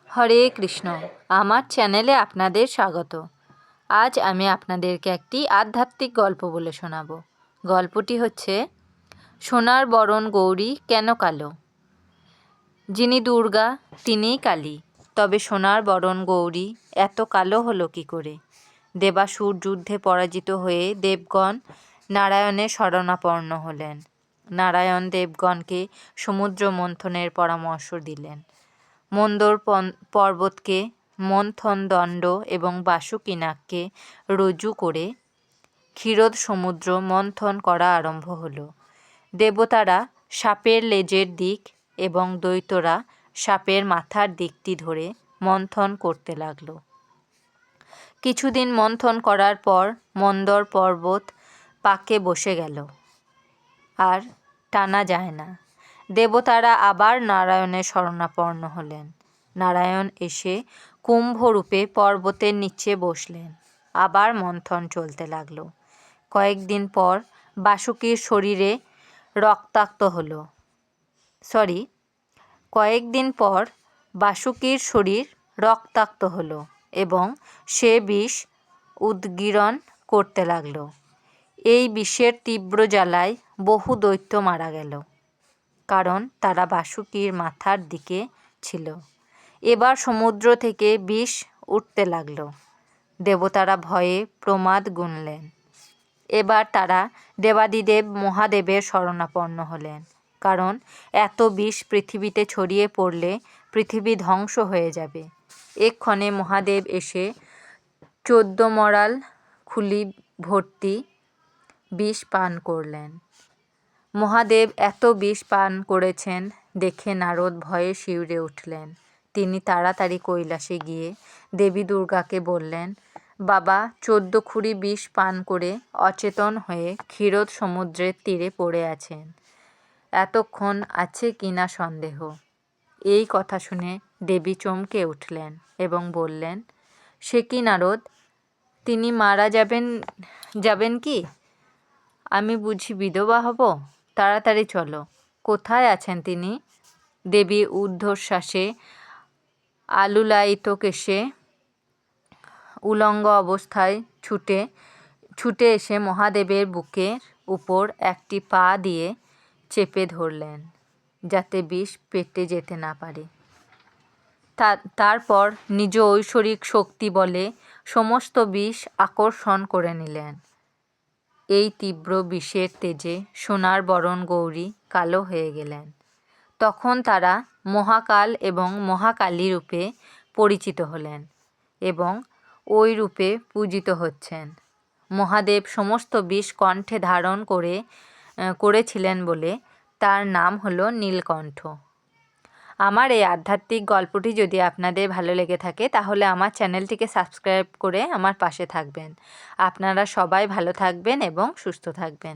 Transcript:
হরে কৃষ্ণ। আমার চ্যানেলে আপনাদের স্বাগত। আজ আমি আপনাদেরকে একটি আধ্যাত্মিক গল্প বলে শোনাব। গল্পটি হচ্ছে সোনার বরণ গৌরী কেন কালো। যিনি দুর্গা তিনিই কালী, তবে সোনার বরণ গৌরী এত কালো হলো কি করে? দেবাসুর যুদ্ধে পরাজিত হয়ে দেবগণ নারায়ণের শরণাপন্ন হলেন। নারায়ণ দেবগণকে সমুদ্র মন্থনের পরামর্শ দিলেন। মন্দর পর্বতকে মন্থন দণ্ড এবং বাসুকিনাককে রজ্জু করে ক্ষীরোদ সমুদ্র মন্থন করা আরম্ভ হলো। দেবতারা সাপের লেজের দিক এবং দৈত্যরা সাপের মাথার দিকটি ধরে মন্থন করতে লাগলো। কিছুদিন মন্থন করার পর মন্দর পর্বত পাকে বসে গেল, আর টানা যায় না। দেবতারা আবার নারায়ণের শরণাপন্ন হলেন। নারায়ণ এসে কুম্ভরূপে পর্বতের নিচে বসলেন। আবার মন্থন চলতে লাগলো। কয়েকদিন পর বাসুকীর শরীরে রক্তাক্ত হলো। কয়েকদিন পর বাসুকীর শরীর রক্তাক্ত হলো এবং সে বিষ উদগীরণ করতে লাগলো। এই বিষের তীব্র জ্বালায় বহু দৈত্য মারা গেল, কারণ তারা বাসুকীর মাথার দিকে ছিল। এবার সমুদ্র থেকে বিষ উঠতে লাগলো। দেবতারা ভয়ে প্রমাদ গুনলেন। এবার তারা দেবাদিদেব মহাদেবের শরণাপন্ন হলেন, কারণ এত বিষ পৃথিবীতে ছড়িয়ে পড়লে পৃথিবী ধ্বংস হয়ে যাবে। এক্ষণে মহাদেব এসে 14 মরাল খুলি ভর্তি বিষ পান করলেন। মহাদেব এত বিষ পান করেছেন দেখে নারদ ভয়ে শিউরে উঠলেন। তিনি তাড়াতাড়ি কৈলাসে গিয়ে দেবী দুর্গাকে বললেন, বাবা 14 খুরি বিষ পান করে অচেতন হয়ে ক্ষীরোদ সমুদ্রের তীরে পড়ে আছেন। এতক্ষণ আছে কিনা সন্দেহ। এই কথা শুনে দেবী চমকে উঠলেন এবং বললেন, সে কি নারদ, তিনি মারা যাবেন কি? আমি বুঝি বিধবা হব? তাড়াতাড়ি চলো, কোথায় আছেন তিনি? দেবী ঊর্ধ্বশ্বাসে আলুলায়িত কেশে উলঙ্গ অবস্থায় ছুটে এসে মহাদেবের বুকের উপর একটি পা দিয়ে চেপে ধরলেন, যাতে বিষ পেটে যেতে না পারে। তারপর নিজ ঐশ্বরিক শক্তি বলে সমস্ত বিষ আকর্ষণ করে নিলেন। এই তীব্র বিষের তেজে সোনার বরণ গৌরী কালো হয়ে গেলেন। তখন তারা মহাকাল এবং মহাকালী রূপে পরিচিত হলেন এবং ওই রূপে পূজিত হচ্ছেন। মহাদেব সমস্ত বিষ কণ্ঠে ধারণ করেছিলেন বলে তার নাম হলো নীলকণ্ঠ। আমার এই আধ্যাত্মিক গল্পটি যদি আপনাদের ভালো লেগে থাকে তাহলে আমার চ্যানেলটিকে সাবস্ক্রাইব করে আমার পাশে থাকবেন। আপনারা সবাই ভালো থাকবেন এবং সুস্থ থাকবেন।